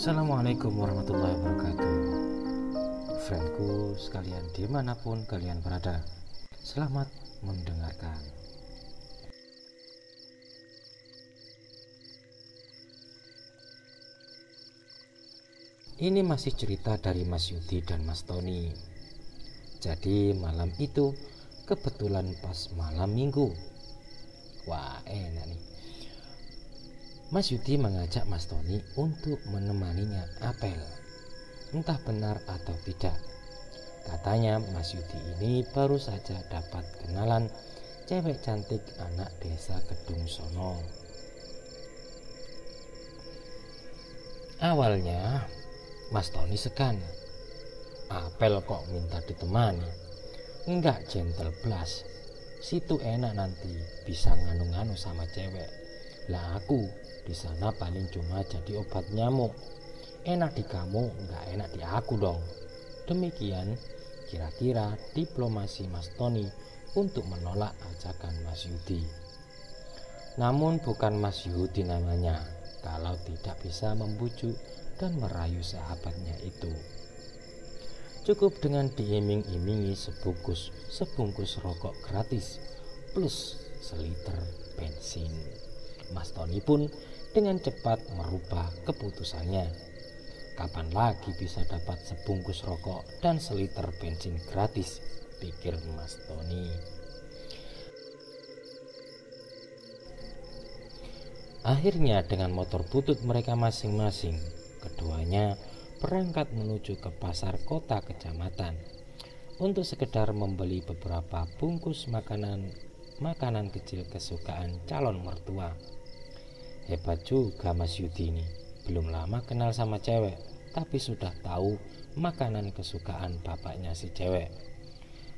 Assalamualaikum warahmatullahi wabarakatuh. Friendku sekalian dimanapun kalian berada, selamat mendengarkan. Ini masih cerita dari Mas Yudi dan Mas Tony. Jadi malam itu kebetulan pas malam minggu. Wah, enak nih. Mas Yudi mengajak Mas Tony untuk menemaninya apel. Entah benar atau tidak. Katanya Mas Yudi ini baru saja dapat kenalan cewek cantik anak desa Kedung Sono. Awalnya Mas Tony segan. Apel kok minta ditemani? Enggak gentle blas. Situ enak nanti bisa nganu-nganu sama cewek. Lah aku di sana paling cuma jadi obat nyamuk. Enak di kamu, nggak enak di aku dong. Demikian kira-kira diplomasi Mas Tony untuk menolak ajakan Mas Yudi. Namun bukan Mas Yudi namanya kalau tidak bisa membujuk dan merayu sahabatnya itu. Cukup dengan diiming-imingi sebungkus rokok gratis plus seliter bensin. Mas Tony pun dengan cepat merubah keputusannya. Kapan lagi bisa dapat sebungkus rokok dan seliter bensin gratis, pikir Mas Tony. Akhirnya dengan motor butut mereka masing-masing, keduanya berangkat menuju ke pasar kota kecamatan untuk sekedar membeli beberapa bungkus makanan kecil kesukaan calon mertua. Hebat juga Mas Yudi ini, belum lama kenal sama cewek, tapi sudah tahu makanan kesukaan bapaknya si cewek.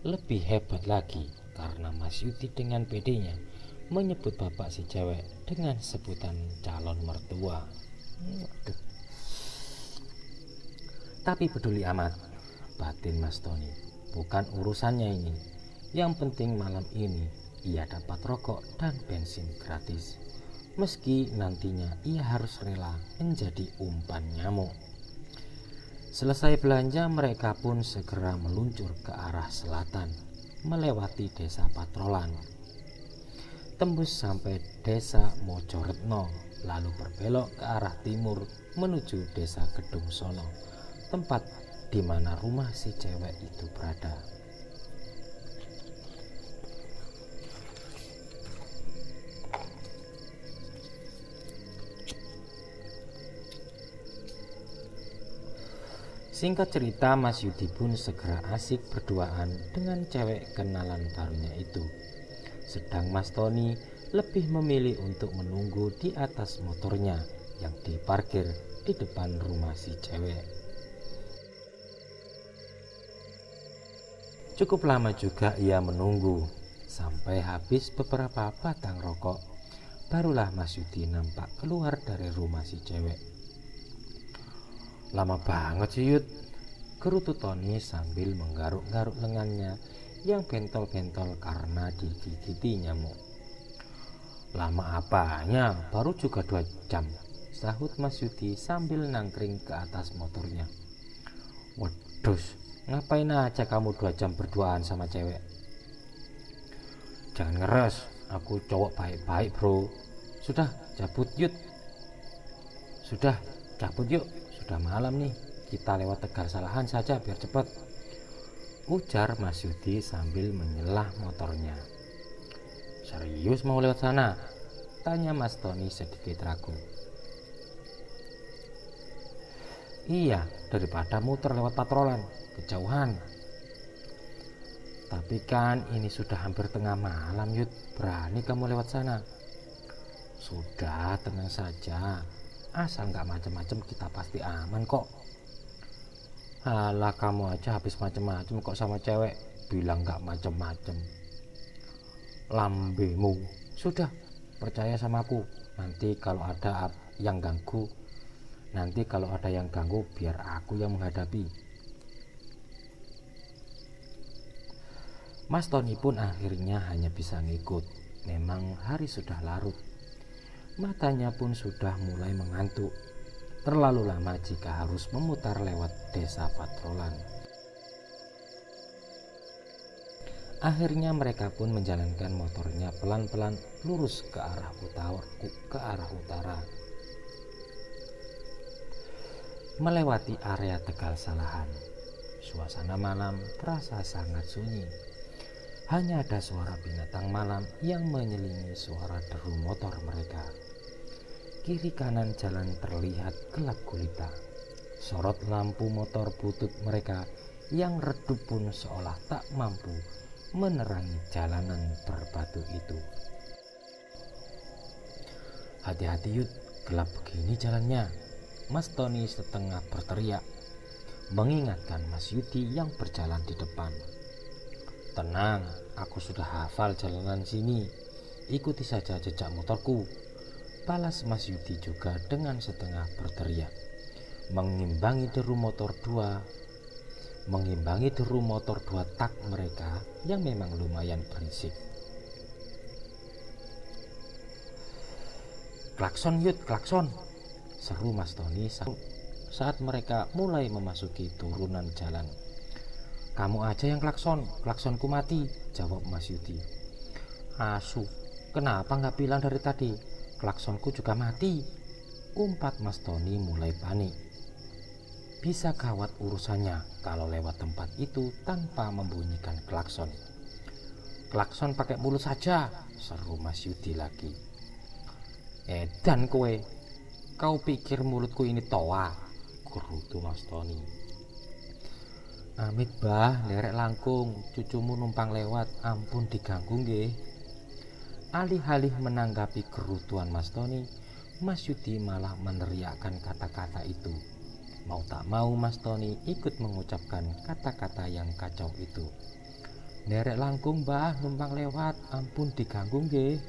Lebih hebat lagi karena Mas Yudi dengan pedenya menyebut bapak si cewek dengan sebutan calon mertua. Tapi peduli amat, batin Mas Tony, bukan urusannya ini. Yang penting malam ini ia dapat rokok dan bensin gratis. Meski nantinya ia harus rela menjadi umpan nyamuk. Selesai belanja, mereka pun segera meluncur ke arah selatan, melewati desa Patrolan. Tembus sampai desa Mojoretno, lalu berbelok ke arah timur menuju desa Kedung Sono, tempat di mana rumah si cewek itu berada. Singkat cerita, Mas Yudi pun segera asik berduaan dengan cewek kenalan barunya itu. Sedang Mas Tony lebih memilih untuk menunggu di atas motornya yang diparkir di depan rumah si cewek. Cukup lama juga ia menunggu, sampai habis beberapa batang rokok. Barulah Mas Yudi nampak keluar dari rumah si cewek. Lama banget sih Yud, gerutu Tony sambil menggaruk-garuk lengannya yang bentol-bentol karena digigiti nyamuk. Lama apanya, baru juga 2 jam, sahut Mas Yudi sambil nangkring ke atas motornya. Wedus, ngapain aja kamu 2 jam berduaan sama cewek? Jangan ngeres, aku cowok baik-baik bro. Sudah, cabut Yud. Sudah, cabut yuk. Sudah malam nih, kita lewat Tegal Salahan saja biar cepat, ujar Mas Yudi sambil menyelah motornya. Serius mau lewat sana? Tanya Mas Tony sedikit ragu. Iya, daripada muter lewat Patrolan, kejauhan. Tapi kan ini sudah hampir tengah malam Yud, berani kamu lewat sana? Sudah, tenang saja. Asal nggak macem-macem kita pasti aman kok. Halah, kamu aja habis macem-macem kok sama cewek, bilang nggak macem-macem. Lambemu. Sudah, percaya sama aku. Nanti kalau ada yang ganggu biar aku yang menghadapi. Mas Tony pun akhirnya hanya bisa ngikut. Memang hari sudah larut. Matanya pun sudah mulai mengantuk. terlalu lama jika harus memutar lewat desa patrolan. Akhirnya mereka pun menjalankan motornya pelan-pelan lurus ke arah utara. Melewati area Tegal Salahan. Suasana malam terasa sangat sunyi. Hanya ada suara binatang malam yang menyelingi suara deru motor mereka. Kiri kanan jalan terlihat gelap gulita. Sorot lampu motor butut mereka yang redup pun seolah tak mampu menerangi jalanan berbatu itu. "Hati-hati Yud, gelap begini jalannya," Mas Tony setengah berteriak, mengingatkan Mas Yudi yang berjalan di depan. "Tenang, aku sudah hafal jalanan sini, ikuti saja jejak motorku," balas Mas Yudi juga dengan setengah berteriak, mengimbangi deru motor dua tak mereka yang memang lumayan berisik. "Klakson Yud, klakson," seru Mas Tony saat mereka mulai memasuki turunan jalan. "Kamu aja yang klakson, klaksonku mati," jawab Mas Yudi. "Asu, kenapa nggak bilang dari tadi? Klaksonku juga mati," umpat Mas Tony mulai panik. Bisa gawat urusannya kalau lewat tempat itu tanpa membunyikan klakson. "Klakson pakai mulut saja," seru Mas Yudi lagi. "Edan kowe, kau pikir mulutku ini toa?" gerutu Mas Tony. "Amit bah, lerek langkung, cucumu numpang lewat, ampun diganggu nggih." Alih-alih menanggapi gerutuan Mas Tony, Mas Yudi malah meneriakkan kata-kata itu. Mau tak mau Mas Tony ikut mengucapkan kata-kata yang kacau itu. "Lerek langkung bah, numpang lewat, ampun diganggu nggih."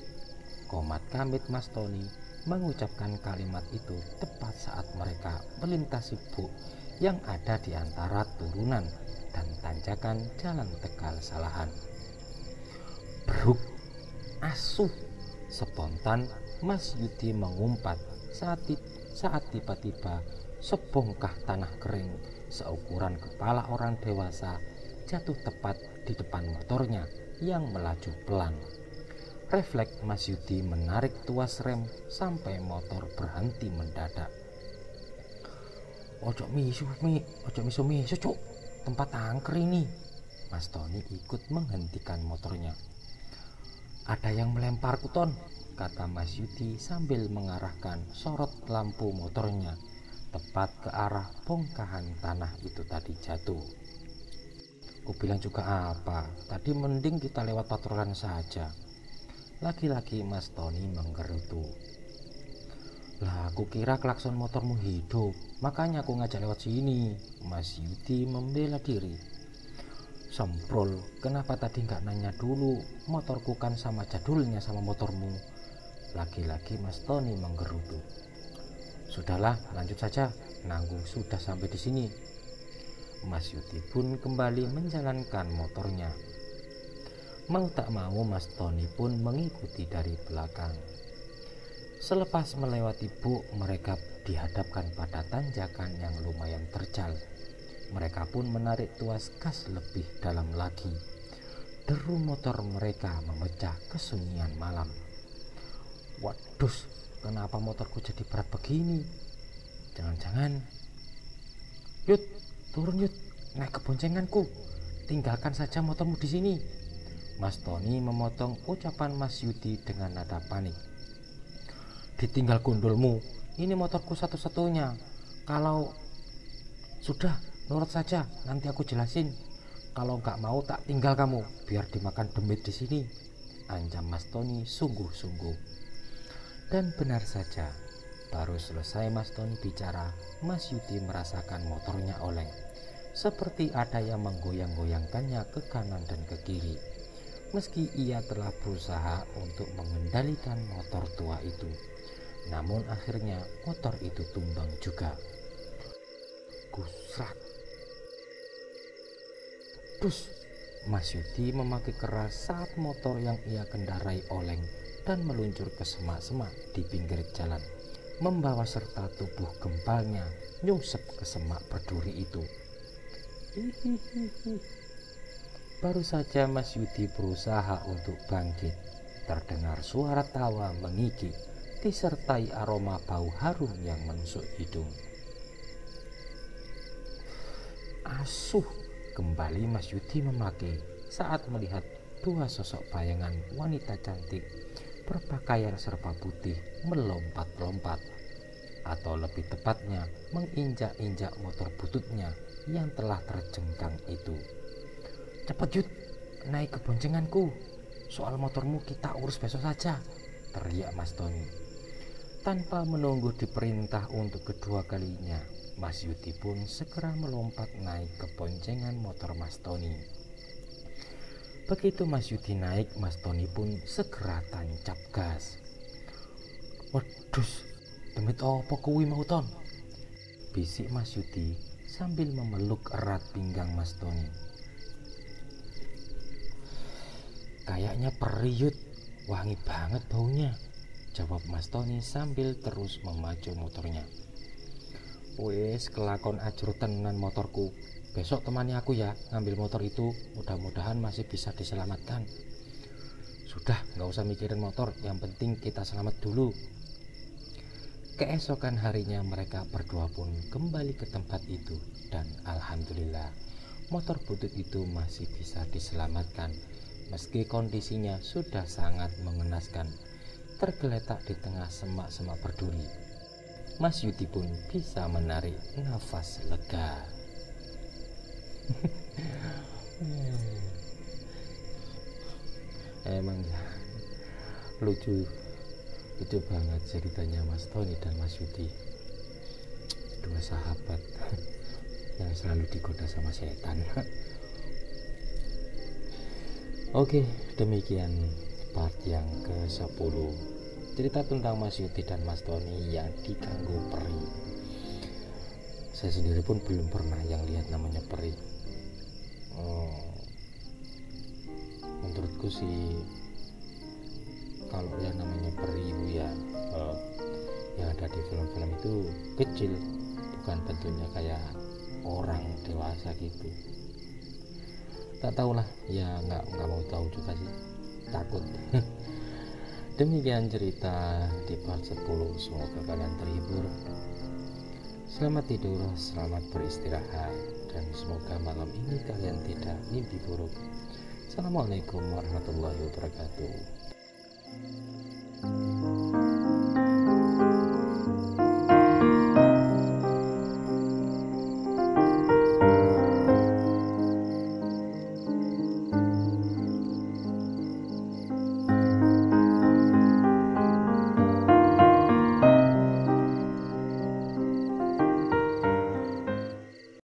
Komat kamit Mas Tony mengucapkan kalimat itu tepat saat mereka melintasi buk yang ada di antara turunan dan tanjakan jalan Tegal Salahan. "Bruk, asuh!" Spontan Mas Yudi mengumpat saat tiba-tiba sebongkah tanah kering seukuran kepala orang dewasa jatuh tepat di depan motornya yang melaju pelan. Refleks Mas Yudi menarik tuas rem sampai motor berhenti mendadak. Ojo misu cuk, tempat angker ini." Mas Tony ikut menghentikan motornya. "Ada yang melemparku Ton," kata Mas Yudi sambil mengarahkan sorot lampu motornya tepat ke arah bongkahan tanah itu tadi jatuh. "Ku bilang juga apa, tadi mending kita lewat patrolan saja." Lagi-lagi Mas Tony menggerutu. "Lah aku kira klakson motormu hidup, makanya aku ngajak lewat sini." Mas Yudi membela diri. "Semprol, kenapa tadi nggak nanya dulu? Motorku kan sama jadulnya sama motormu." Lagi-lagi Mas Tony menggerutu. "Sudahlah, lanjut saja, nanggung sudah sampai di sini." Mas Yudi pun kembali menjalankan motornya. Mau tak mau Mas Tony pun mengikuti dari belakang. Selepas melewati buk, mereka dihadapkan pada tanjakan yang lumayan terjal. Mereka pun menarik tuas gas lebih dalam lagi. Deru motor mereka memecah kesunyian malam. "Waduh, kenapa motorku jadi berat begini? Jangan-jangan..." "Yud, turun Yud, naik ke boncenganku. Tinggalkan saja motormu di sini." Mas Tony memotong ucapan Mas Yudi dengan nada panik. "Ditinggal gundulmu, ini motorku satu-satunya. Kalau sudah, nurut saja, nanti aku jelasin. Kalau nggak mau tak tinggal kamu, biar dimakan demit di sini," ancam Mas Tony sungguh-sungguh. Dan benar saja, baru selesai Mas Tony bicara, Mas Yudi merasakan motornya oleng, seperti ada yang menggoyang-goyangkannya ke kanan dan ke kiri. Meski ia telah berusaha untuk mengendalikan motor tua itu, namun akhirnya motor itu tumbang juga. Gusrak. Dus, Mas Yudi memakai keras saat motor yang ia kendarai oleng dan meluncur ke semak-semak di pinggir jalan, membawa serta tubuh gembalnya nyungsep ke semak berduri itu. Hihihi. Baru saja Mas Yudi berusaha untuk bangkit, terdengar suara tawa mengigik disertai aroma bau harum yang menusuk hidung. Asuh, kembali Mas Yudi memaki saat melihat dua sosok bayangan wanita cantik berpakaian serba putih melompat-lompat, atau lebih tepatnya menginjak-injak motor bututnya yang telah terjengkang itu. "Cepat Yud, naik ke boncenganku. Soal motormu kita urus besok saja," teriak Mas Tony. Tanpa menunggu diperintah untuk kedua kalinya, Mas Yudi pun segera melompat naik ke boncengan motor Mas Tony. Begitu Mas Yudi naik, Mas Tony pun segera tancap gas. "Wedus, demit opo kuwi mau Ton?" bisik Mas Yudi sambil memeluk erat pinggang Mas Tony. "Kayaknya peri Yud, wangi banget baunya," jawab Mas Tony sambil terus memacu motornya. "Wes kelakon ajur tenan motorku. Besok temani aku ya ngambil motor itu, mudah-mudahan masih bisa diselamatkan." "Sudah, gak usah mikirin motor, yang penting kita selamat dulu." Keesokan harinya mereka berdua pun kembali ke tempat itu, dan alhamdulillah motor butut itu masih bisa diselamatkan meski kondisinya sudah sangat mengenaskan, tergeletak di tengah semak-semak berduri. Mas Yudi pun bisa menarik nafas lega. Emang ya, lucu banget ceritanya Mas Tony dan Mas Yudi, dua sahabat yang selalu digoda sama setan. Oke, demikian part yang ke-10, cerita tentang Mas Yudi dan Mas Tony yang diganggu peri. Saya sendiri pun belum pernah yang lihat namanya peri. Menurutku sih kalau yang namanya peri itu ya yang ada di film-film itu kecil, bukan bentuknya kayak orang dewasa gitu. Tak tahulah ya, nggak mau tahu juga sih, takut. Demikian cerita di part 10, semoga kalian terhibur. Selamat tidur, selamat beristirahat, dan semoga malam ini kalian tidak mimpi buruk. Assalamualaikum warahmatullahi wabarakatuh.